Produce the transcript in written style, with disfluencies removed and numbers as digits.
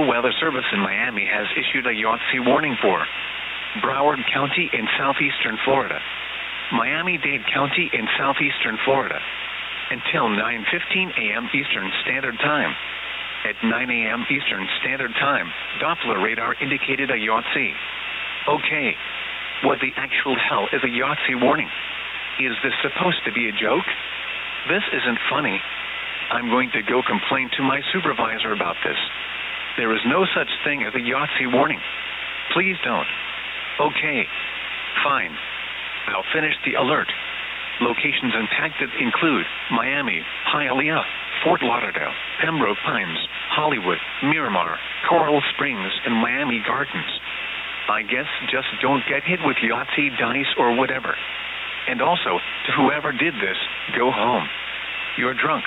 Weather Service in Miami has issued a Yahtzee warning for Broward County in southeastern Florida, Miami-Dade County in southeastern Florida, until 9:15 a.m. Eastern Standard Time. At 9 a.m. Eastern Standard Time, Doppler radar indicated a Yahtzee. Okay. What the actual hell is a Yahtzee warning? Is this supposed to be a joke? This isn't funny. I'm going to go complain to my supervisor about this. There is no such thing as a Yahtzee warning. Please don't. Okay. Fine. I'll finish the alert. Locations impacted include Miami, Hialeah, Fort Lauderdale, Pembroke Pines, Hollywood, Miramar, Coral Springs, and Miami Gardens. I guess just don't get hit with Yahtzee dice or whatever. And also, to whoever did this, go home. You're drunk.